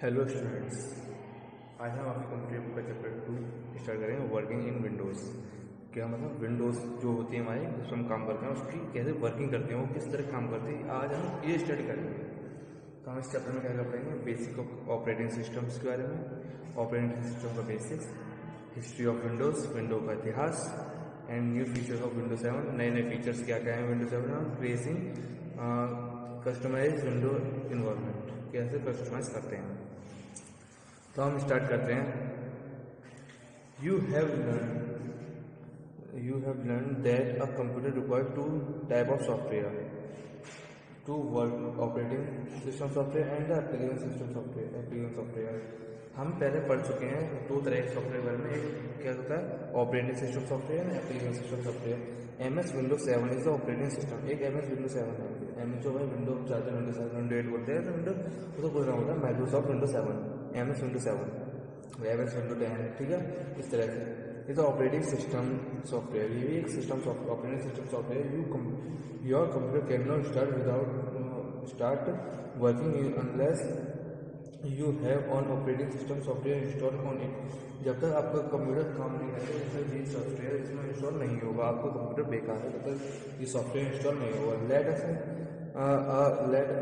Hello students, आज हम आपके कंप्यूटर बुक का चैप्टर 2 स्टार्ट करेंगे। Working in Windows. क्या मतलब विंडोज़ जो होती है हमारी, जिस पर हम काम करते हैं, उसकी कैसे वर्किंग करते हैं, वो किस तरह काम करती है, आज हम ये स्टडी करेंगे। तो हम इस चैप्टर में क्या कर पड़ेंगे, बेसिक ऑपरेटिंग सिस्टम्स के बारे में, ऑपरेटिंग सिस्टम का basics, history of Windows, window का इतिहास and new features of window 7, नए नए फीचर्स क्या क्या हैं विंडो 7 में, क्रिएटिंग कस्टमाइज विंडो इन्वायरमेंट, कैसे कस्टमाइज करते हैं। तो हम स्टार्ट करते हैं। You have learn that a computer require two type of software to work, operating system software and application system software. हम पहले पढ़ चुके हैं दो तरह के सॉफ्टवेयर में। एक क्या होता है, operating system software and application system software. MS Windows 7 is the operating system. एक MS Windows 7 है। MS जो है विंडो चाहते हैं, विंडो 7 विंडो 8 बोलते हैं, तो विंडो वो तो बोल रहा होता है Microsoft Windows 7, MS Windows 7, MS Windows 10, ठीक है, इस तरह से। ये तो ऑपरेटिंग सिस्टम सॉफ्टवेयर, ये भी एक system operating system software. Your computer can not start working unless you have on operating system software install on it. जब तक आपका कंप्यूटर काम नहीं करेगा, जैसे ये सॉफ्टवेयर इसमें इंस्टॉल नहीं होगा, आपका कंप्यूटर बेकार है, तब तक ये सॉफ्टवेयर इंस्टॉल नहीं होगा। Let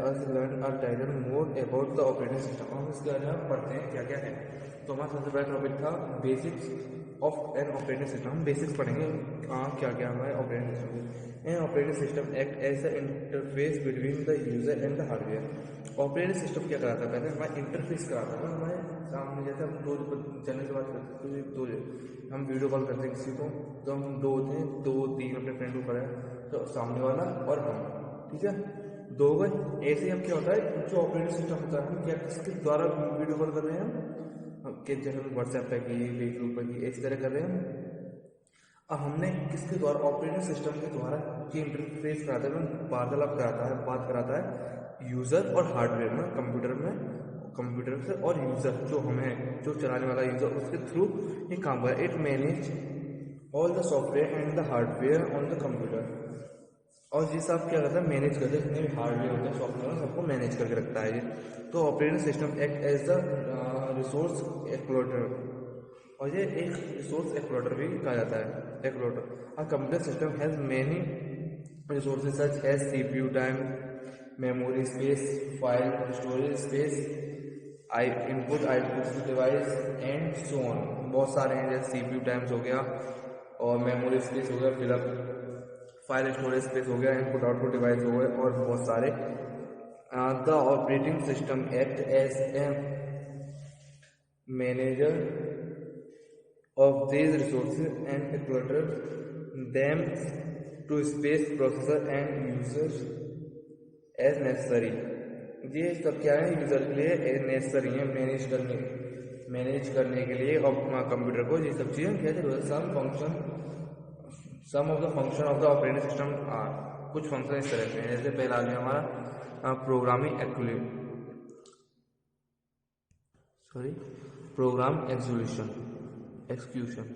us learn a title more about the operating system. हम इसके बारे में पढ़ते हैं क्या क्या है। तो हमारा सबसे पहला टॉपिक था basics of an operating system. हम बेसिक्स पढ़ेंगे क्या क्या हमारे operating system. An operating system act as the interface between the user and the hardware. Operating system क्या कराता है, पहले हमारा इंटरफेस कराता है। हमारे सामने जैसे हम दो चैनल से बात करते हैं, तो हम वीडियो कॉल करते हैं किसी को, तो हम दो होते हैं, 2-3 अपने फ्रेंड को करें, तो सामने वाला और हम, ठीक है, दो गए। ऐसे ही हम क्या होता है, जो ऑपरेटिंग सिस्टम होता है, हम क्या किसके द्वारा वीडियो कॉल कर रहे हैं, कि जैसे हम व्हाट्सएप पे की, फेसबुक पे की, इस तरह कर रहे हैं। अब हमने किसके द्वारा, ऑपरेटिंग सिस्टम के द्वारा ये इंटरफेस कराता है, वार्तालाप कराता है, बात कराता है यूजर और हार्डवेयर में, कंप्यूटर से, और यूजर जो हमें, जो चलाने वाला यूजर, उसके थ्रू ये काम कर। It manage all the software and the hardware on the computer. और ये सब क्या करता है, मैनेज करते हैं, जितने भी हार्डवेयर होते हैं, सॉफ्टवेयर, सबको मैनेज करके रखता है ये। तो operating system act as the resource exploiter, और ये एक रिसोर्स एक्सप्लोटर भी कहा जाता है, exploiter. A computer system has many resources such as CPU time, memory space, file storage space, input output device and so on. बहुत सारे हैं, जैसे CPU टाइम्स हो गया, और मेमोरी स्पेस हो गया, फिलअप फाइल स्टोरेज स्पेस हो गया, इनपुट आउटपुट डिवाइस हो गए, और बहुत सारे। The operating system act as a manager of these resources and exploiter them to space processor and users as necessary। ये सब क्या है, यूजर के लिए नेसेसरी है, मैनेज करने के लिए कंप्यूटर को। ये सब चीजें क्या है, some of the function of the operating system are, कुछ फंक्शन इस तरह से हैं। जैसे पहला आ गया हमारा program execution.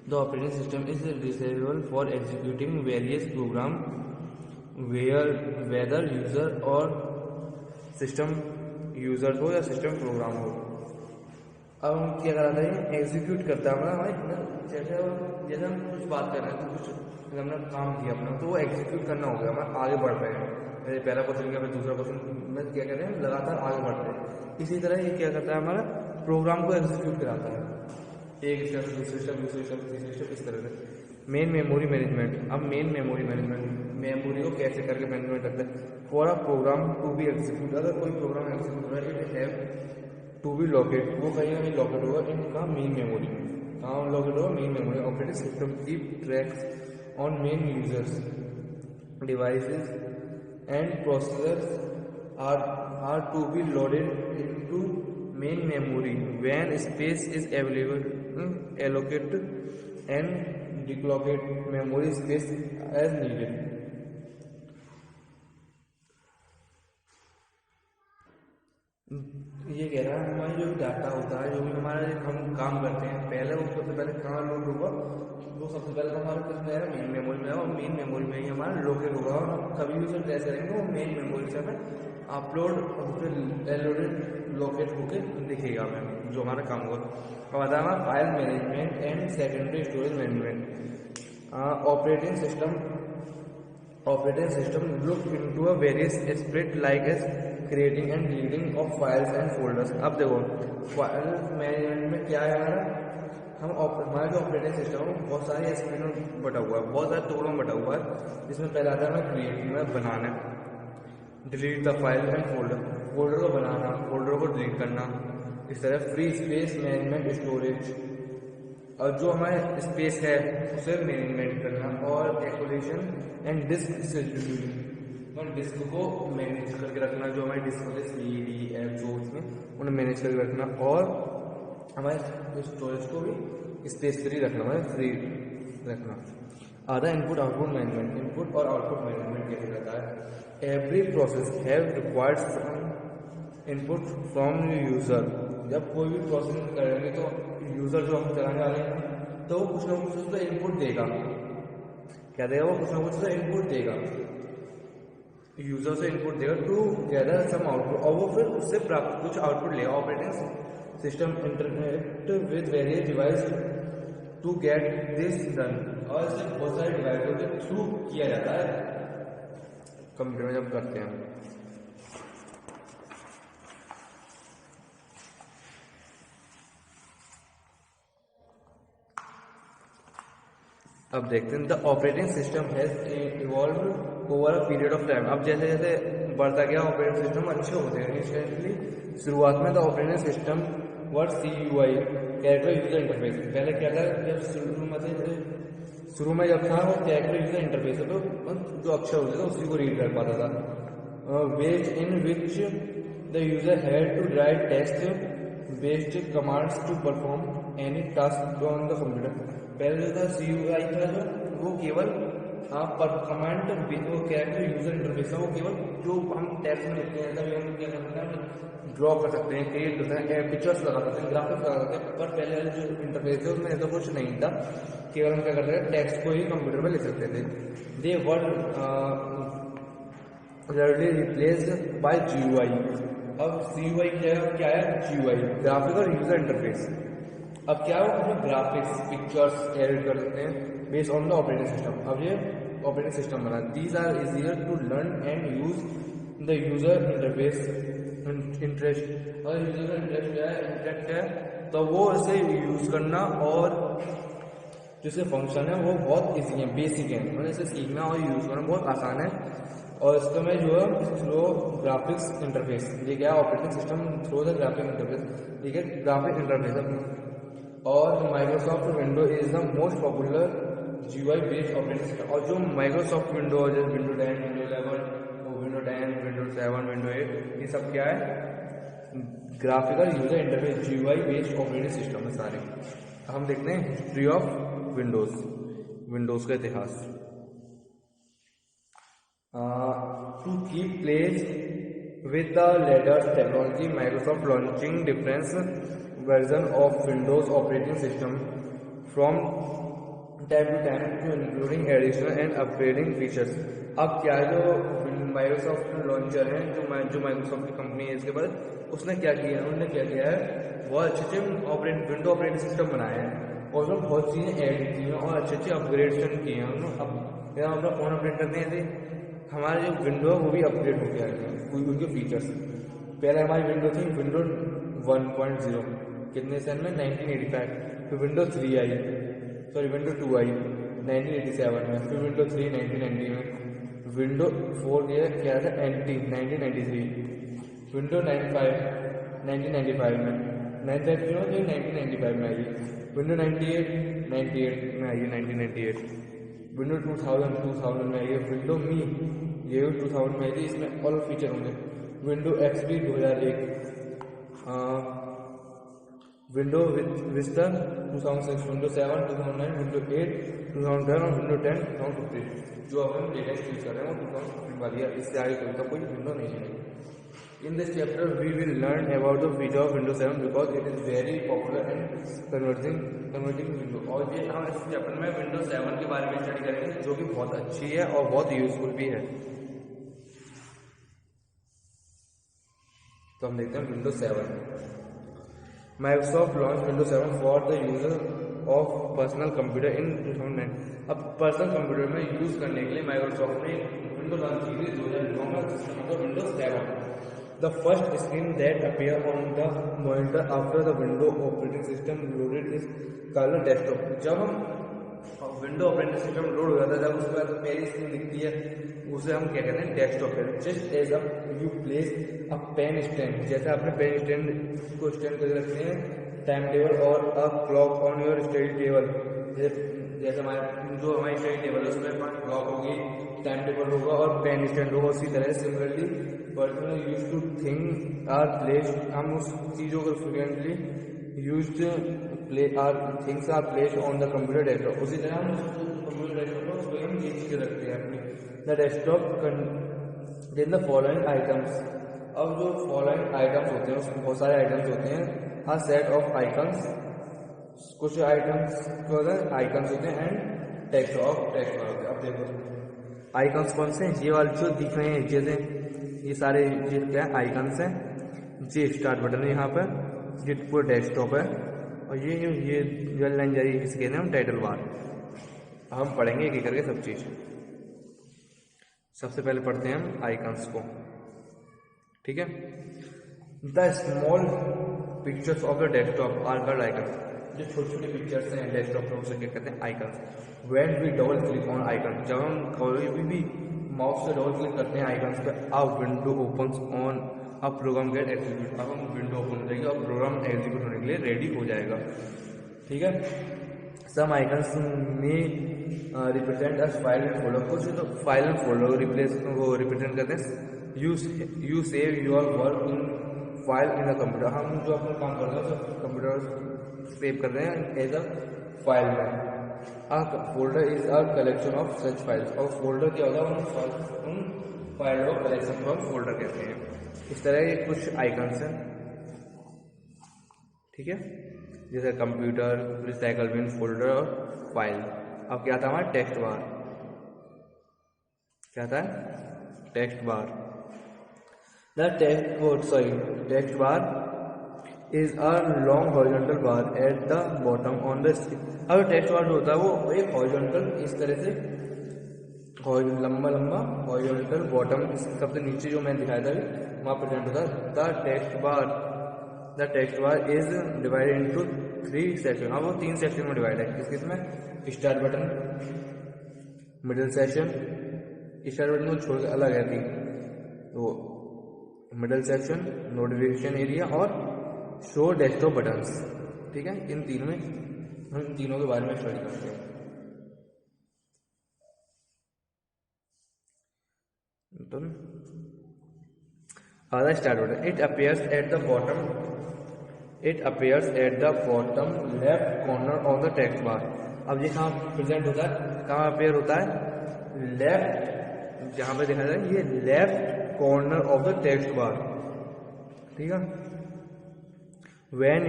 The operating system is responsible for executing various program whether user or system user हो या सिस्टम प्रोग्राम हो। अब हम क्या कराते हैं, एग्जीक्यूट करता है हमारे, जैसे हम कुछ बात कर रहे हैं, तो कुछ हमने काम किया अपना, तो वो एग्जीक्यूट करना हो गया, हम आगे बढ़ रहे हैं। जैसे पहला क्वेश्चन किया, फिर दूसरा क्वेश्चन में क्या कर रहे हैं, लगातार आगे बढ़ रहे हैं। इसी तरह ये क्या करता है, हमारा प्रोग्राम को एग्जीक्यूट कराता है, एक स्टेप दूसरे स्टेप तीसरे स्टेप, इस तरह से। Main memory management. अब मेन मेमोरी मैनेजमेंट, मेमोरी को कैसे करके मैनेजमेंट करते हैं। For a program to be execute, अगर कोई प्रोग्राम एग्जीक्यूट हो रहा है, it have to be located, वो कहीं ना कहीं लॉकेट होगा इनका मेन मेमोरी में। कहाँ लॉकेट होगा, main memory. Operating system keep tracks on main users devices and processors are to be loaded into main memory when space is available, allocate and deallocate memory space as needed। ये कह रहा है हमारा जो data होता है, जो भी हमारा हम काम करते हैं, पहले वो सबसे पहले कहाँ लोड होगा, वो सबसे पहले हमारा किस में है, मेन मेमोरी में है, और मेन मेमोरी में ही हमारा लोकेट होगा। और हम कभी भी उसे ट्रेस करेंगे, वो मेन मेमोरी से हमें अपलोड और फिर लोकेट होकर दिखेगा हमें जो हमारा काम होगा। अब आता है हमारा file management and secondary storage management. Operating system look into a various aspect like as creating and deleting of files and folders. अब देखो फाइल मैनेजमेंट में क्या है हमारा जो ऑपरेटिंग सिस्टम है बहुत सारे एस्पेक्ट में बटा हुआ है, बहुत सारे टुकड़ों में बटा हुआ है। जिसमें पहला आता है हमें क्रिएटिंग में बनाना, delete the file and folder को बनाना, फोल्डर को डिलीट करना। इस तरह फ्री स्पेस मैनेजमेंट स्टोरेज, और जो हमारे स्पेस है उसे मैनेजमेंट करना, और एक्विजिशन एंड डिस्क शेड्यूलिंग, और डिस्क को मैनेज करके रखना, जो हमारे डिस्क होते हैं CD F जो उसमें उन्हें मैनेज करके रखना, और हमारे स्टोरेज को भी स्पेस फ्री रखना, हमें फ्री रखना। आधा इनपुट आउटपुट मैनेजमेंट, इनपुट और आउटपुट मैनेजमेंट कैसे रहता है। Every process have required input from user. जब कोई भी प्रोसेस करेंगे तो यूजर जो हम चलाने वाले हैं तो वो कुछ ना कुछ उसको इनपुट देगा। क्या देगा वो? कुछ ना कुछ इनपुट देगा, यूजर से इनपुट देगा टू गैदर सम आउटपुट, और वो फिर उससे प्राप्त कुछ आउटपुट लेगा। Operating system interact with various device to get this done, और इससे बहुत सारे डिवाइसों के थ्रू किया जाता है कंप्यूटर में जब करते हैं। अब देखते हैं the operating system has evolve over a period of time. अब जैसे जैसे बढ़ता गया ऑपरेटिंग सिस्टम अच्छे होते हैं। इंस्टेंटली शुरुआत में the operating system word CUI character user interface. पहले क्या था, जब शुरू में जब था वो कैरेक्टर यूजर इंटरफेस है, तो जो अक्षर होते थे उसी को रीड कर पाता था। Ways in which the user had to write text based commands to perform any task on the computer. पहले जो था CUI था जो वो केवल पर कमांड वो कैरेक्टर यूजर इंटरफेस है, वो केवल जो हम टेक्स्ट में लिखते हैं तभी हम क्या करते हैं, ड्रॉ कर सकते हैं, क्रिएट कर सकते हैं, पिक्चर्स लगा सकते हैं, ग्राफिक्स लगा सकते हैं। पर पहले वाले जो इंटरफेस थे उसमें ऐसा कुछ नहीं था, केवल हम क्या करते थे टेक्स्ट को ही कंप्यूटर में लिख सकते थे। दे वर रेयरली रिप्लेस्ड बाय GUI। अब CUI क्या है GUI, ग्राफिकल यूजर इंटरफेस। अब क्या हो, ग्राफिक्स पिक्चर्स एडिट कर सकते हैं based on the operating system. अब ये ऑपरेटिंग सिस्टम बना, these are easier to learn and use the user interface interest. और यूजर का इंटरेस्ट क्या है, इंटरेस्ट है, तो वो इसे यूज करना और जिसके फंक्शन है वो बहुत ईजी है, बेसिक है, मतलब इसे सीखना और यूज करना बहुत आसान है। और इसका में जो है थ्रो ग्राफिक्स इंटरफेस, ये क्या है operating system through the graphic interface, ठीक है, ग्राफिक इंटरफेस है। और Microsoft window is the most popular GUI based operating system. और जो माइक्रोसॉफ्ट विंडो है जैसे window 10, window 11, window 10, window 7, window 8, ये सब क्या है graphical user interface GUI based operating system है सारे। हम देखते हैं हिस्ट्री ऑफ विंडोज का इतिहास। To keep place with the latest technology, Microsoft launching different version of Windows operating system from time to time to including additional and upgrading features। अब क्या है जो माइक्रोसॉफ्ट लॉन्चर है जो माइक्रोसॉफ्ट की company है इसके बाद उसने क्या किया है, उन्होंने क्या किया है बहुत अच्छे विंडो ऑपरेटिंग सिस्टम बनाया है और उसमें बहुत चीज़ें ऐड की हैं और अच्छे अपग्रेडेशन किए हैं उन्होंने। अब जब हम अपना फोन अपडेट करते हैं तो हमारे जो विंडो है वो भी अपग्रेड होकर आ गए हैं उनके फीचर्स। पहले हमारी विंडो थी विंडो 1.0 कितने सन में 1985, फिर विंडो 3 आई, सॉरी विंडो 2 आई 1987 में, फिर विंडो 3 1990 में, विंडो 4 क्या था NT 1993, विंडो 95 1995 में, 1995 में आई, विंडो 98 में आई है 1998, विंडो 2000 में आई है, विंडो मी ये 2000 में आई थी, इसमें ऑल फीचर होंगे, window XP 2001, window Vista 2006, window 7 2009, window 8 2010 और विंडो 10 2015। जो अब हम लेटेस्ट यूज कर रहे हैं वो 2015 वाली है, इससे आगे कोई विंडो नहीं है। In this chapter we will learn about the feature of window 7 because it is very popular and converting window. और ये हम इस चैप्टर में विंडो 7 के बारे में स्टडी करेंगे जो कि बहुत अच्छी है और बहुत यूजफुल भी है। तो हम देखते हैं Windows 7। Microsoft launch Windows 7 for the user of personal computer इन 2009। अब पर्सनल कंप्यूटर में यूज करने के लिए माइक्रोसॉफ्ट ने विंडोज लॉन्च की थी 2009 में, जिसका मतलब Windows 7। The first screen that appear on the monitor after the window operating system loaded is called desktop. जब हम विंडो ऑपरेटिंग सिस्टम लोड हो जाता है, जब उसके बाद पहली स्क्रीन दिखती है, उसे हम क्या कहते हैं, डेस्कटॉप कहते हैं। Just as a you place a pen stand, जैसे आपने पेन स्टैंड को स्टैंड करके रखते हैं टाइम टेबल और a clock on your study table, जैसे हमारी स्टडी टेबल है उसमें क्लॉक होगी, टाइम टेबल होगा और पेन स्टैंड होगा, उसी तरह similarly person use to think are place, हम उस चीज़ों को frequently used are things are placed on the computer desktop, उसी तरह हम कंप्यूटर डेस्कटॉप पर उसको हम ये चीज़ें रखते हैं अपनी। The desktop contain the following items. अब जो फॉलोइंग आइटम्स होते हैं उसमें बहुत सारे आइटम्स होते हैं। अ सेट ऑफ आइकन्स, कुछ आइटम्स को आइकन्स होते हैं एंड टेक्स्ट होते हैं। अब देखो आइकन्स कौन से हैं, ये वाले जो दिख रहे हैं, जैसे ये सारे ये क्या आइकन्स हैं, ये स्टार्ट बटन है यहाँ पर, ये पूरा डेस्कटॉप है, और ये लाइन जारी इसे कहते हैं हम टाइटल बार। हम पढ़ेंगे एक एक करके सब चीज़। सबसे पहले पढ़ते हैं हम आइकन्स को, ठीक है। The small pictures of the desktop are called icons. जो छोटी छोटी पिक्चर्स हैं डेस्कटॉप पर उसे क्या कहते हैं, icons. When we double click on icon, जब हम कोई भी माउस से डबल क्लिक करते हैं आइकन्स पे, a window opens on a program get execute. अब हम विंडो ओपन हो जाएगी और प्रोग्राम एग्जीक्यूट होने के लिए रेडी हो जाएगा, ठीक है। सम आइकन्स में represent us file and folder, कुछ तो फाइल एंड फोल्डर को रिप्रेजेंट करते हैं। You save your work in file in the computer, हम जो अपना काम कर रहे हैं तो कंप्यूटर सेव कर रहे हैं एज अ फाइल में। A folder is a collection of such files, और फोल्डर क्या होता है, उन फाइल को कलेक्शन को हम फोल्डर कहते हैं। इस तरह के कुछ आइकन्स हैं, ठीक है, जैसे कंप्यूटर, रिसाइकल बिन, फोल्डर और फाइल। अब क्या था हमारा टेक्स्ट बार, क्या था text bar. The text bar is a long horizontal bar eight the bottom on the screen. अब टेक्स्ट बार जो होता है वो एक हॉरिजॉन्टल, इस तरह से लंबा लंबा हॉरिजॉन्टल बॉटम, सबसे नीचे जो मैंने दिखाया था वहाँ प्रेजेंट होता है। The text bar is divided into 3 section. अब वो 3 सेक्शन में डिवाइड है, किसमें, start button, middle section, start button को छोड़ के अलग है थी, तो मिडिल सेक्शन, नोटिफिकेशन एरिया और शो डेस्कटॉप बटन्स, ठीक है। इन तीनों में हम इन तीनों के बारे में स्टडी करते हैं। Start button, it appears at the bottom left corner of the text bar. अब ये कहाँ प्रेजेंट होता है, कहाँ अपियर होता है, लेफ्ट, जहाँ पे देखा जाए ये left corner of the text bar, ठीक है। When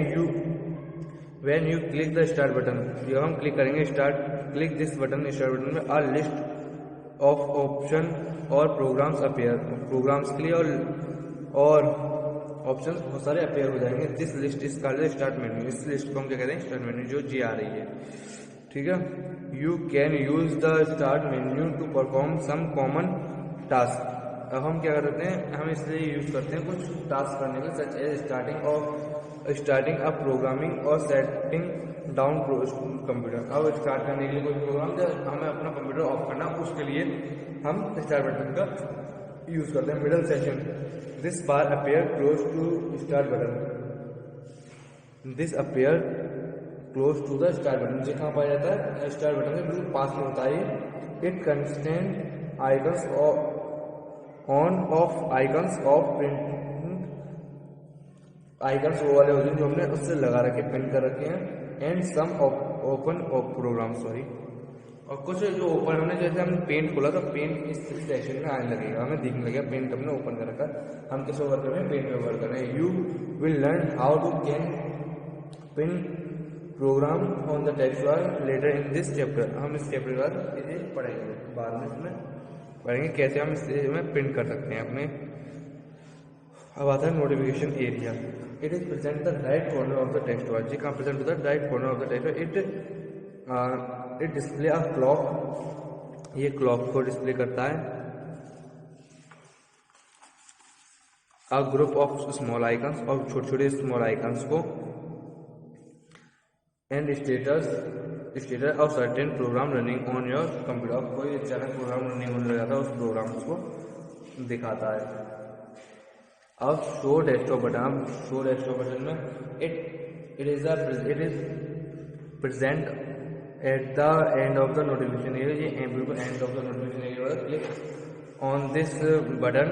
you click the start button, जब हम क्लिक करेंगे click this button, start button में, अ लिस्ट ऑफ ऑप्शन और प्रोग्राम्स अपीयर, प्रोग्राम्स के लिए और ऑप्शंस बहुत सारे अपीयर हो जाएंगे। This list is called start menu, इस लिस्ट को हम क्या कहते हैं, स्टार्ट मेन्यू, जो जी आ रही है, ठीक है। You can use the start menu to perform some common task. अब हम क्या करते हैं, हम इसलिए यूज करते हैं कुछ टास्क करने के, such as starting up programming और सेटिंग डाउन कंप्यूटर। अब स्टार्ट करने के लिए कोई प्रोग्राम जब हमें अपना कंप्यूटर ऑफ करना, उसके लिए हम स्टार्ट बटन का यूज करते हैं। Middle section, this bar appear close to start button, this appear close to the start button, जो कहाँ पाया जाता है, स्टार्ट बटन के बिल्कुल पास में होता है। It constant icons on of icons of print, icons वो वाले होते हैं जो हमने उससे लगा रखे, पिन कर रखे हैं। And some open program, sorry, और कुछ जो ओपन हमने, जैसे हमने पेंट खोला तो पेंट इस सेक्शन में आने लगेगा, हमें दिखने लगेगा पेंट हमने ओपन कर रखा, हम किस वर्क कर रहे हैं, पेंट में वर्क कर रहे हैं। You will learn how to can pin program on the text bar letter in this chapter. हम इस चैप्टर के बाद इसे पढ़ेंगे, बाद में इसमें पढ़ेंगे कैसे हम इसे में पिन कर सकते हैं अपने अब आता है notification area. It is present the right corner of the text bar. जी कहाँ प्रेजेंट होता है? Right corner of the text bar. It display a clock. ये क्लॉक को डिस्प्ले करता है। A group of small icons, और छोटे छोटे स्मॉल आइकन्स को। And status of certain program running on your computer. कोई अचानक प्रोग्राम रनिंग होने लगा था, उस प्रोग्राम को दिखाता है। अब शो डेस्कटॉप बटन में it is present at the end of the notification area. ये बिल्कुल end of the notification area पर क्लिक ऑन दिस बटन।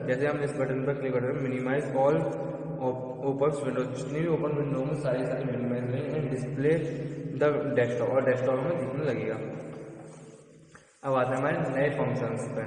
जैसे हम इस बटन पर क्लिक करते हैं, मिनिमाइज ऑल ओपन विंडो, जितनी भी ओपन विंडो में सारी मिनिमाइज रहेंगे एंड डिस्प्ले द डेस्कटॉप, और डेस्कटॉप में दिखने लगेगा। अब आते हैं हमारे नए फंक्शंस पे।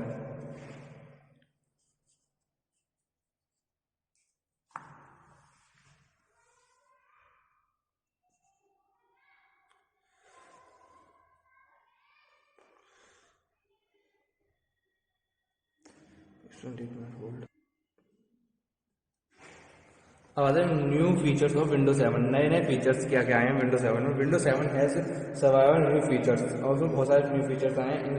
अब आते हैं न्यू फीचर्स ऑफ विंडो 7। नए नए फीचर्स क्या क्या आए हैं विंडो 7 में। Window 7 has survival new features, और उसमें बहुत सारे न्यू फीचर्स आए हैं।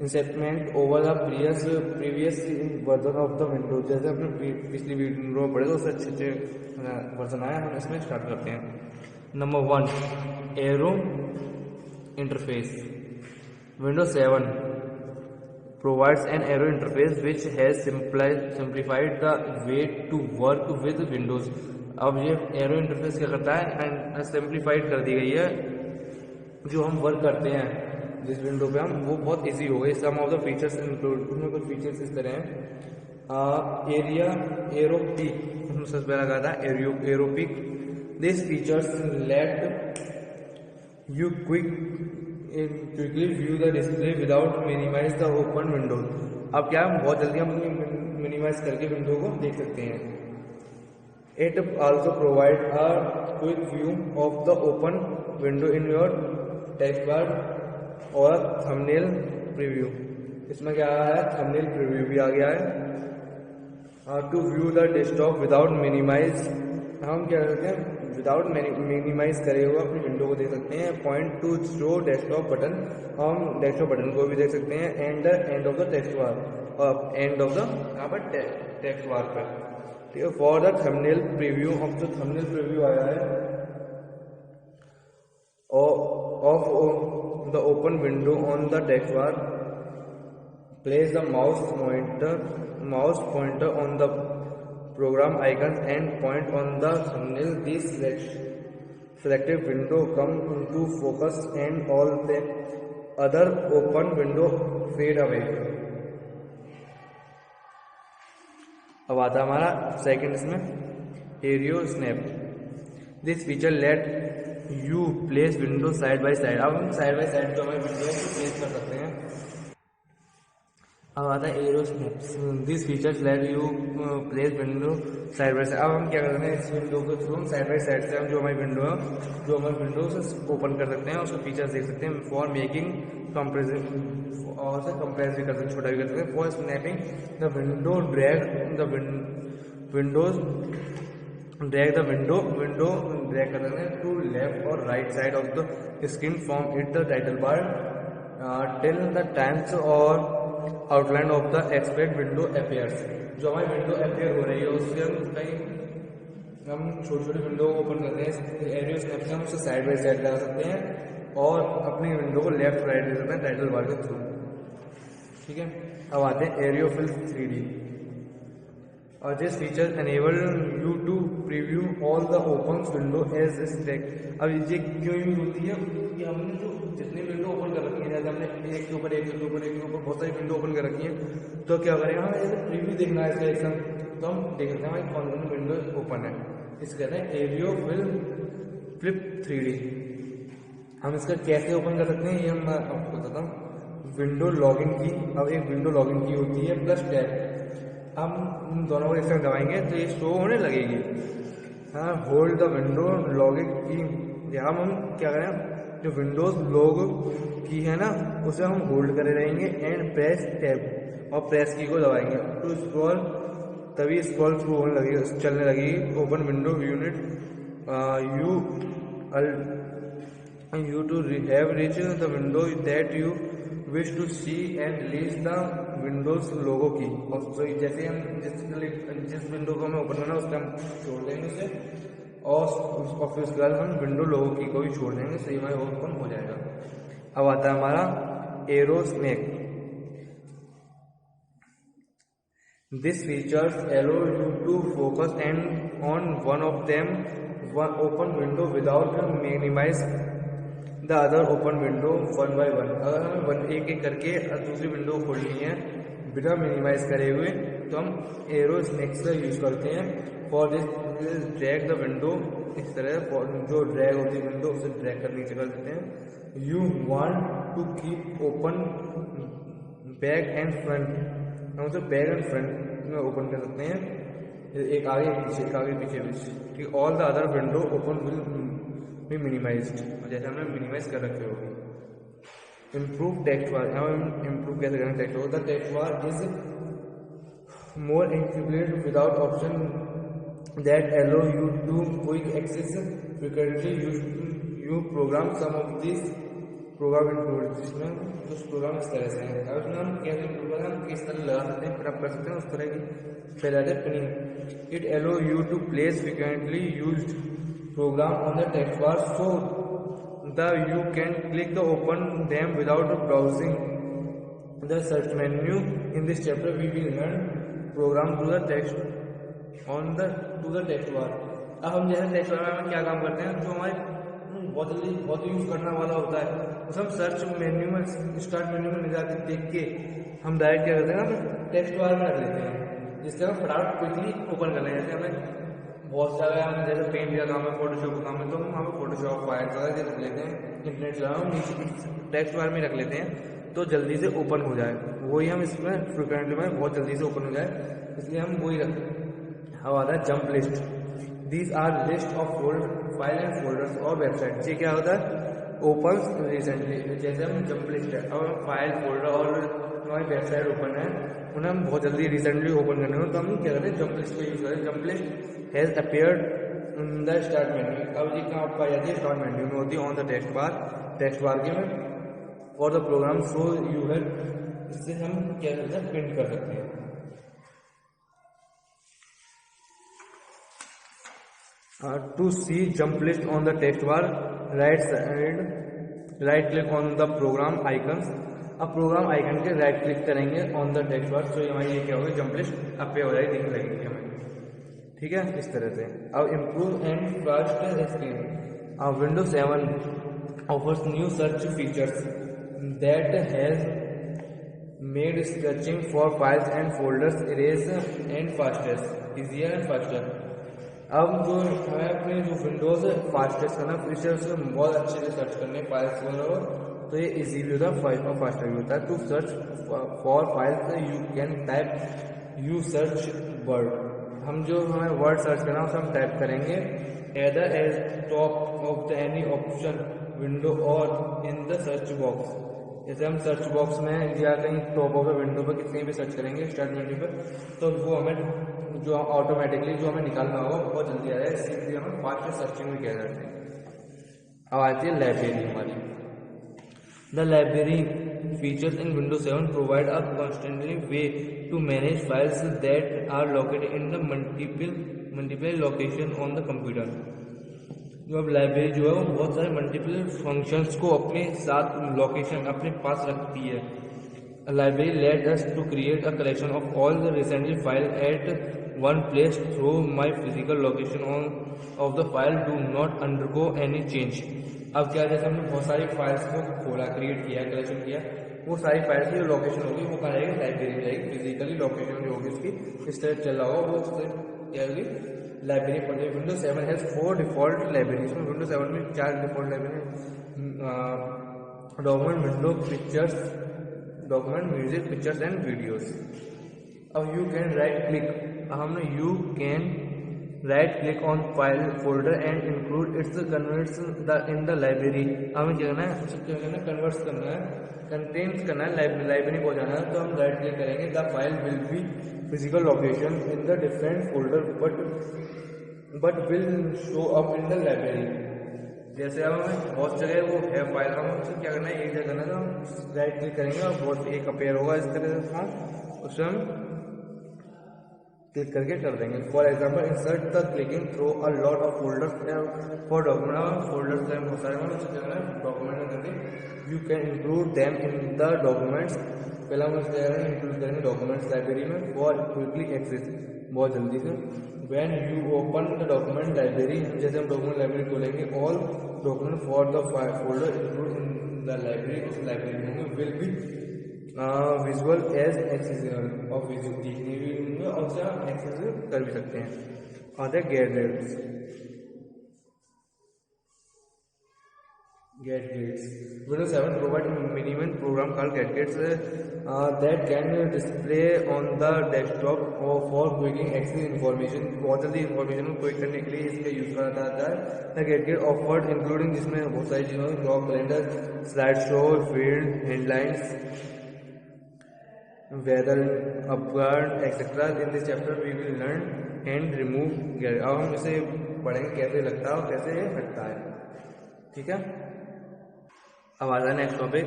Enhancement over the previous version of the window. जैसे अपने पिछली विंडो में पढ़े तो उससे अच्छे वर्जन आए। हम इसमें स्टार्ट करते हैं। Number 1, arrow interface. Window 7 provides an arrow interface which has simplified the way to work with Windows। अब ये एरो इंटरफेस क्या करता है? सिंप्लीफाइड कर दी गई है। जो हम वर्क करते हैं जिस विंडो पे हम, वो बहुत इजी हो गई। सम ऑफ द फीचर्स इंक्लूड, उसमें कुछ फीचर्स इस तरह हैं। एरिया एरो पिक, हमने सबसे पहला कहा था Aero peek. This features let you quickly view the display without minimize the open window. अब क्या हम बहुत जल्दी हम मिनिमाइज करके विंडो को देख सकते हैं। It also provide a quick view of the open window in your text bar और थंबनेल प्रीव्यू। इसमें क्या आया है? थंबनेल प्रीव्यू भी आ गया है। To view the desktop without minimize, हम क्या करते हैं? विदाउट मिनिमाइज करे हुए अपनी विंडो को देख सकते हैं। Point two show desktop button, हम डेस्कटॉप बटन को भी देख सकते हैं। End of the text bar, और एंड ऑफ द यहाँ पर टेक्स्ट बार पर, ठीक है। फॉर द थंबनेल प्रीव्यू, अब जो थंबनेल प्रीव्यू आया है of the open window on the text bar, place the mouse pointer on the program icons and point on the thumbnail. This selected window come into focus and all the other open window fade away। अब आता हमारा second इसमें एरियो snap. This feature let you place window side by side. अब हम side by side जो हमारे window है प्लेस कर सकते हैं। अब आता है arrow snaps. This features let you place window side by side. अब हम क्या करते हैं? इस विंडो के थ्रू हम साइड बाय साइड से हम जो हमारी विंडो है, जो हमारी विंडो से ओपन कर सकते हैं, उसके फीचर्स देख सकते हैं। फॉर मेकिंग कंप्रेसिव, और से कंप्रेस भी कर सकते हैं, छोटा भी कर सकते हैं। For snapping the window drag the windows drag the window drag कर सकते हैं टू लेफ्ट और right side of the screen from it the title bar till the times और outline of the expect window appears. जो हमारी window appear हो रही है उससे हम छोटी छोटी विंडो को ओपन करते हैं। एरियो स्नैप से हम उससे साइड बाय साइड लगा सकते हैं और अपनी विंडो को लेफ्ट राइट दे सकते हैं टाइटल बार के थ्रू, ठीक है। अब आते हैं एरियो फिल 3D। और this feature enable you to preview all the open window as stack. अब ये क्यों यूज होती है? कि हमने जो जितनी विंडो ओपन कर रखी है, जैसे हमने एक के ऊपर एक के ऊपर एक के ऊपर बहुत सारी विंडो ओपन कर रखी है, तो क्या करेंगे? हमें जैसे प्रीव्यू देखना है इसका एकदम, तो हम देख सकते हैं हमारी कौन कौन विंडो ओपन है। इसे कहते हैं एरियो फ्लिप 3D। हम इसका कैसे ओपन कर सकते हैं ये मैं आपको बताता हूँ। विंडो लॉगिन की, अब एक विंडो लॉगिन की होती है प्लस टैब। हम दोनों को एक साथ दबाएंगे तो ये शो होने लगेगी। हाँ, होल्ड द विंडो लॉगिन की। यहाँ हम क्या करें? जो विंडोज लॉग की है ना, उसे हम होल्ड करे रहेंगे एंड प्रेस टैब, और प्रेस की को दबाएंगे टू स्क्रॉल तभी स्क्रॉल थ्रू होने लगी, चलने लगेगी। Open window unit you to have reached the window that you wish to see and release the windows logo key। और तो जैसे हम जिस विंडो को हमें ओपन करना है उसका हम छोड़ देंगे उसे, और फिर उसके बाद हम विंडो लोगो की को भी छोड़ देंगे, सही हमारे ओपन हो जाएगा। अब आता है हमारा Aero snap. This features allow you to focus and on one of them one open window without minimize the other open window one by one. अगर हमें एक एक करके दूसरी विंडो खोलनी है बिना मिनिमाइज करे हुए तो हम एरो स्नैक्स का यूज करते हैं। For this drag the window, इस तरह जो ड्रैग होती है विंडो उसे ड्रैग कर नीचे कर देते हैं। You want to keep open back and front, हम उसे बैक एंड फ्रंट में ओपन कर सकते हैं, एक आगे एक पीछे, एक आगे पीछे ठीक। All the other window open will भी मिनिमाइज्ड, जैसे हमने मिनिमाइज कर रखे होगी। इम्प्रूव टेक्स्ट बार, हम इम्प्रूव कैसे करेंगे text bar? The text bar is more included without option that allow you to quick access frequently you program some of this program include, जिसमें कुछ प्रोग्राम इस तरह से हैं। अब इसमें हम कैसे इंक्लूड हम किस तरह लगा सकते हैं, फिर कर सकते हैं उस तरह की। पहले pinning, it allow you to place frequently used program on the text bar so that you can click the open them without browsing the search menu। in this chapter we will learn program to the text on the to the text bar। अब हम जैसे text बार में क्या काम करते हैं, जो हमारे बहुत यूज करने वाला होता है उसे हम सर्च मेन्यू में, स्टार्ट मेन्यू में ले जाके देख के हम डायरेक्ट क्या करते हैं, हम टेक्स्ट बार में रख लेते हैं, जिससे हम फटाफट क्विकली ओपन कर लेंगे। जैसे हमें बहुत सारे हम जैसे पेंट का काम है, फोटोशॉप का काम है, तो हम वहाँ पर फोटोशॉप फाइल वगैरह रख लेते हैं, इंटरनेट चला हम नीचे टेक्स्ट बार में रख लेते हैं तो जल्दी से ओपन हो जाए। वही हम इसमें फ्रिक्वेंटली में बहुत जल्दी से ओपन हो जाए, इसलिए हम वही रखते हैं। अब आता है jump list. These are list of file and folders और वेबसाइट। ये क्या होता है, ओपन रिसेंटली, जैसे हम जंप लिस्ट है, अब फाइल फोल्डर और हमारी वेबसाइट ओपन है, उन्हें हम बहुत जल्दी रिसेंटली ओपन करने हो तो हम क्या करते हैं, जंप लिस्ट का यूज करें। Jump list has appeared in the start menu. अब ये कहाँ पाई जाती है, स्टार्ट मेन्यू में होती है, ऑन द टेक्स्ट बार के में for the program so you have, इससे हम क्या करते हैं, प्रिंट कर सकते हैं। To see jump list on the text bar right click on the program icons. अब प्रोग्राम आइकन के राइट क्लिक करेंगे ऑन द टेक्स्ट बार, तो हमारी ये क्या होगी, जंप लिस्ट अपे हो जाएगी, दिखने लगेगी हमें, ठीक है, इस तरह से। अब इम्प्रूव एंड फास्ट स्क्रीन। अब Windows 7 offers new search features that has made searching for files and folders erase and fastest, easier and faster. अब जो हमें अपने जो विंडोज फास्टेस्ट करना फीचर्स बहुत अच्छे से सर्च करने फाइल्स वगैरह, तो ये इजी भी होता है, फास्टर भी होता है। To search for files you can type you search word. हम जो हमें वर्ड सर्च करना है उसे हम टाइप करेंगे either as top of the any option window और इन द सर्च बॉक्स। जैसे हम सर्च बॉक्स में या कहीं टॉप ऑफ द विंडो पर किसी भी सर्च करेंगे स्टार्ट मेन्यू पर, तो वो हमें जो ऑटोमेटिकली जो हमें निकालना होगा बहुत जल्दी आ जाए, इसलिए हमें फास्ट सर्चिंग भी कह जाते हैं। अब आती है लाइब्रेरी हमारी। The library features in Windows 7 provide a constantly way to manage files that are located in the multiple location on the computer। जो अब लाइब्रेरी जो है वो बहुत सारे मल्टीपल फंक्शंस को अपने साथ लोकेशन अपने पास रखती है। Library let us to create a collection of all the recently file at one place through my physical location of the file do not undergo any change. अब क्या, जैसे हमने बहुत सारी फाइल्स को खोला, क्रिएट किया, कलेक्शन किया, वो सारी फाइल्स की जो लोकेशन होगी वो कहाँ रहेगी, लाइब्रेरी रहेगी। फिजिकली लोकेशन जो होगी उसकी इस तरह चल रहा होगा वो उससे क्या होगी, लाइब्रेरी पड़ जाएगी। Windows 7 has 4 default library. इसमें विंडोज 7 में 4 default library, document, window, pictures, document, music, pictures and videos. अब यू कैन राइट क्लिक, हमने you can write click on file folder and include it's converts in the library. हमें क्या करना है, क्या करना है, कन्वर्ट्स करना है, कंटेंट्स करना है, लाइब्रेरी पहुंचाना है। तो हम राइट क्लिक करेंगे, the file will be physical location in the different folder but will show up in the library. जैसे अब हमें बहुत जगह वो है फाइल, हम उससे क्या करना है, एक जगह करना है, तो हम राइट क्लिक करेंगे और बहुत एक अपेयर होगा इस तरह से फॉर्म, उससे हम क्लिक करके कर देंगे। For example insert the clicking through a lot of folders for document, folders बहुत सारे हैं, उससे क्या करना है, डॉक्यूमेंट में करके you can include them in the documents. पहला हम उससे इंक्लूड करेंगे डॉक्यूमेंट्स लाइब्रेरी में फॉर क्विकली एक्सेस, बहुत जल्दी से। When you open the document library, जैसे हम डॉक्यूमेंट लाइब्रेरी खोलेंगे, all document for the folder included in the library, उस लाइब्रेरी में will be visual as accessible, और विजुअल दिखने भी होंगे और उसे आप एक्सेस कर भी सकते हैं। और gadgets, Windows 7 provide minimum program called gadgets that can display on the desktop for quick access information। बहुत जल्दी इंफॉर्मेशन को क्विक करने के लिए इसका यूज करा जाता है। The gadget offered including, जिसमें बहुत सारी चीज़ों में job calendar, slide show, field, headlines, weather upward etcetera. In this chapter we will learn and remove gadget. अब हम इसे पढ़ेंगे कैसे लगता है और कैसे ये हटता है, ठीक है। अब आता है नेक्स्ट टॉपिक,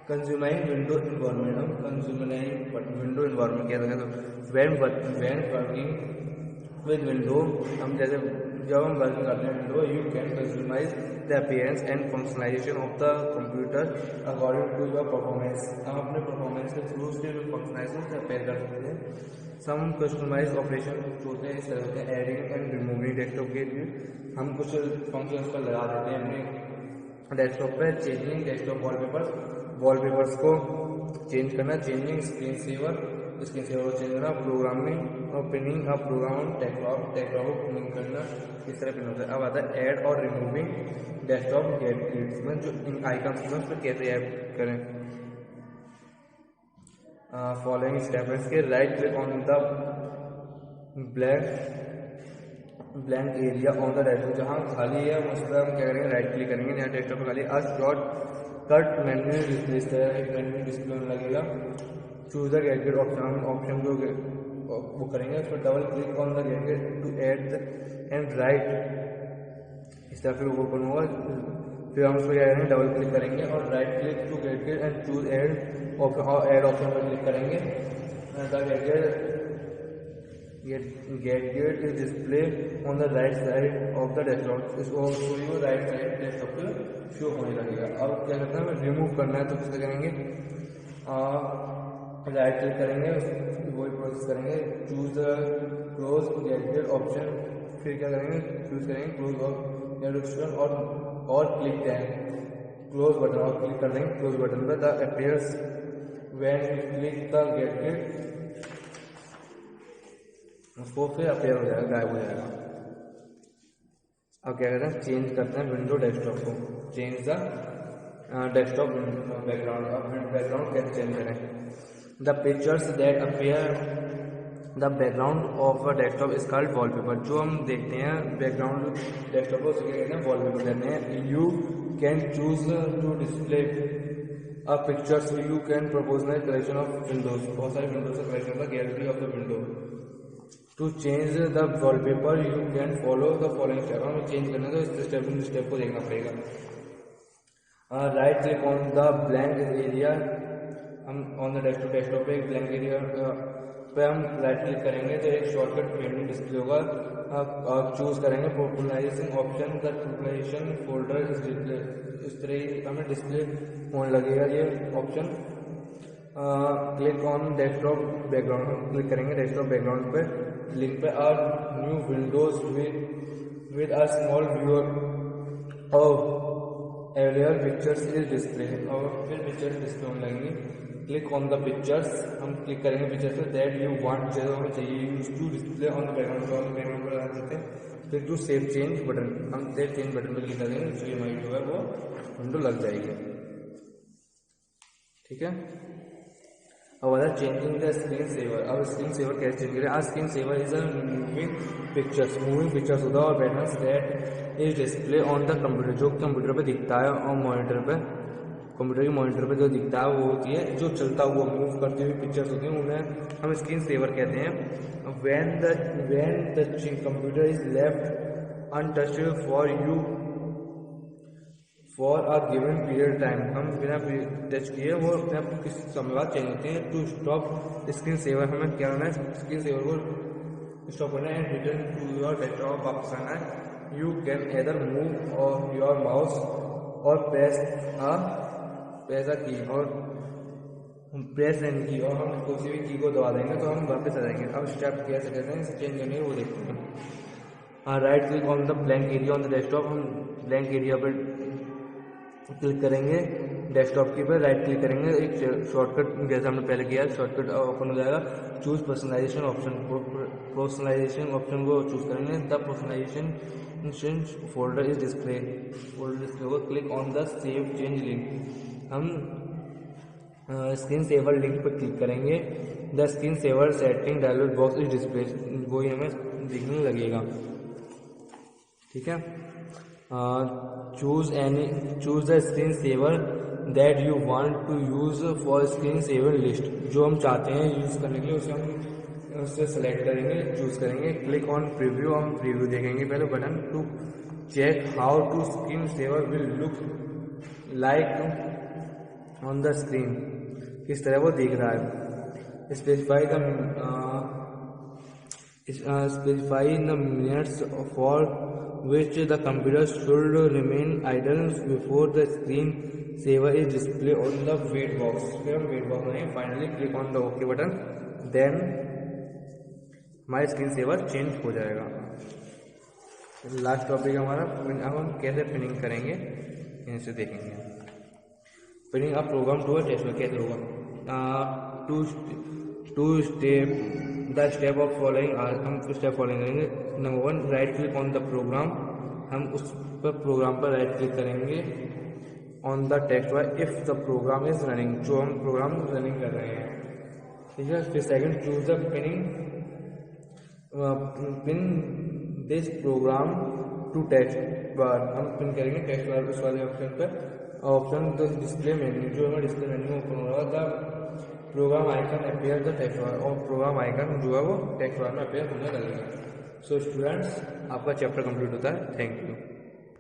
कंज्यूमरिंग विंडो इन्वायरमेंट। हम कंज्यूमरिंग विंडो इन्वायरमेंट क्या है, तो व्हेन वर्किंग विद विंडो, हम जैसे जब हम वर्किंग करते हैं window, you can customize the appearance and functionalization of the computer according to your performance. हम अपने परफॉर्मेंस के थ्रू उसके फंक्शनलाइजेशन से अपेयर कर सकते हैं। सम कस्टमाइज ऑपरेशन होते हैं, इस तरह होते हैं, एडिंग एंड रिमूविंग डेस्कटॉप के लिए हम कुछ फंक्शन पर लगा देते हैं अपने डेस्कटॉप पे। चेंजिंग डेस्कटॉप वॉलपेपर्स को चेंज करना, चेंजिंग स्क्रीन सेवर को चेंज करना, प्रोग्रामिंग और पिनिंग अ प्रोग्राम टेक्लॉग को पिनिंग करना, इस तरह पिन होता है। अब आता है ऐड और रिमूविंग डेस्कटॉप गैजेट्स में, जो इन आइकन्स हैं उस पर कैसे ऐड करें। फॉलोइंग स्टेप्स के, right click on the blank area on the desktop, जहाँ खाली है उस पर हम क्या करेंगे, राइट क्लिक करेंगे, यहाँ डेस्कटॉप पर खाली शॉर्ट कट मेन्यू डिस्प्ले, इस तरह एक मेन्यू डिस्प्ले होने लगेगा। चूज द गैजेट ऑप्शन जो वो करेंगे, उस पर double click on the gadget to add and right, इस तरह फिर ओपन होगा। फिर हम उस पर क्या करेंगे, डबल क्लिक करेंगे और right click to gadget and choose add option, और ऐड ऑप्शन पर क्लिक करेंगे। Gadget is displayed on the right side of the desktop, इस show you right side desktop पे शो होने लगेगा। अब क्या करना है, रिमूव करना है तो कैसे करेंगे, राइट क्लिक करेंगे, वही प्रोसेस करेंगे, चूज क्लोज गैजेट ऑप्शन, फिर क्या करेंगे, चूज करेंगे क्लोज और क्लिक करेंगे क्लोज बटन, और क्लिक कर देंगे क्लोज बटन पर। The appears when you click the gadget, उसको फिर अपेयर हो जाएगा, गायब हो जाएगा। अब क्या करते हैं, चेंज करते हैं विंडो डेस्कटॉप को, चेंज द डेस्कटॉप बैकग्राउंड। अब बैकग्राउंड कैसे चेंज करें, the pictures that appear the background of a desktop is called wallpaper. जो हम देखते हैं बैकग्राउंड डेस्कटॉप को, उसे क्या कहते हैं, वॉलपेपर कहते हैं। You can choose to display a pictures, you can propose the collection of windows, बहुत सारे विंडोज का कलेक्शन होता है, gallery of the window. To change the wallpaper you can follow the following step. हमें change करना है तो इस स्टेप को देखना पड़ेगा। Right click on the blank area, हम ऑन द डेस्कटॉप पे एक ब्लैंक एरिया पे हम राइट क्लिक करेंगे तो एक शॉर्टकट मेन्यू डिस्प्ले होगा। चूज करेंगे popularization option, the popularization folder इस तरह हमें डिस्प्ले होने लगेगा ये option. Click on desktop background, click करेंगे डेस्कटॉप बैकग्राउंड पे, लिंक पे are new windows with a small viewer of aerial pictures is display, और फिर पिक्चर्स डिस्प्ले होने लगेंगी। क्लिक ऑन द पिक्चर्स, हम क्लिक करेंगे पिक्चर्स पे दैट यू वांट, जो हमें चाहिए use to display on the background पर लगा देते हैं। फिर टू सेव चेंज बटन, हम सेव चेंज बटन पर क्लिक करेंगे, जो ये हमारी जो है वो विंडो लग जाएगी, ठीक है। अब वाला चेंजिंग द स्क्रीन सेवर। अब स्क्रीन सेवर कैसे चेंज करें? आज screen saver is a moving pictures होता है और patterns that is display on the computer, जो कंप्यूटर पे दिखता है और मॉनिटर पे, कंप्यूटर की मॉनिटर पे जो दिखता है वो होती है जो चलता हुआ मूव करती हुई पिक्चर्स होती हैं, उन्हें हम स्क्रीन सेवर कहते हैं। When the computer is left untouched for a given period time, हम बिना टच किए वो अपने आप किस समय बाद चेंज होते हैं। टू स्टॉप स्क्रीन सेवर, हमें क्या करना है? स्क्रीन सेवर को स्टॉप करना है and return to your desktop वापस आना है। You can either move or your mouse or press a key or press and की, और हम किसी भी की को दबा देंगे तो हम वापस आ जाएंगे। अब स्टेप कैसे करते हैं इसे चेंज करने वो देखते हैं। Right click on the blank area on the desktop, हम ब्लैंक एरिया पर क्लिक करेंगे, डेस्कटॉप की पर राइट क्लिक करेंगे, एक शॉर्टकट जैसे हमने पहले किया शॉर्टकट ओपन हो जाएगा। चूज पर्सनलाइजेशन ऑप्शन को चूज करेंगे। The personalization folder is display होगा। Click on the save change link, हम स्क्रीन सेवर लिंक पर क्लिक करेंगे। The screen saver setting dialog box is display, वही हमें दिखने लगेगा। ठीक है, choose the screen saver that you want to use for screen saver list, जो हम चाहते हैं यूज करने के लिए उसे हम उससे सेलेक्ट करेंगे, चूज करेंगे। क्लिक ऑन प्रीव्यू, हम प्रीव्यू देखेंगे पहले button to check how to screen saver will look like on the screen, किस तरह वो दिख रहा है। Specify the minutes for which the computer should remain idle before the screen saver is displayed on the wait box। फिर हम wait box में finally click on the OK button, then हमारा screen saver change हो जाएगा। Last topic हमारा अब हम कैसे पिनिंग करेंगे इनसे देखेंगे। पिनिंग अब प्रोग्राम टू टेस्ट में कैसे होगा? To step the step of following, हम स्टेप फॉलोइंग करेंगे। Number 1, right click on the program, हम उस पर प्रोग्राम पर राइट क्लिक करेंगे। On the text bar if the program is running, जो हम प्रोग्राम रनिंग कर रहे हैं। ठीक है, फिर second, choose the pin this program to text bar, हम पिन करेंगे टेक्स्ट बार उस वाले ऑप्शन पर। ऑप्शन द डिस्प्ले मेन्यू, जो हमें डिस्प्ले मेन्यू ओपन हो रहा था, program icon appear the text bar, और प्रोग्राम आइकन जो है वो टेक्स्ट बार में अपेयर होने लगेगा। सो स्टूडेंट्स, आपका चैप्टर कंप्लीट होता है। Thank you.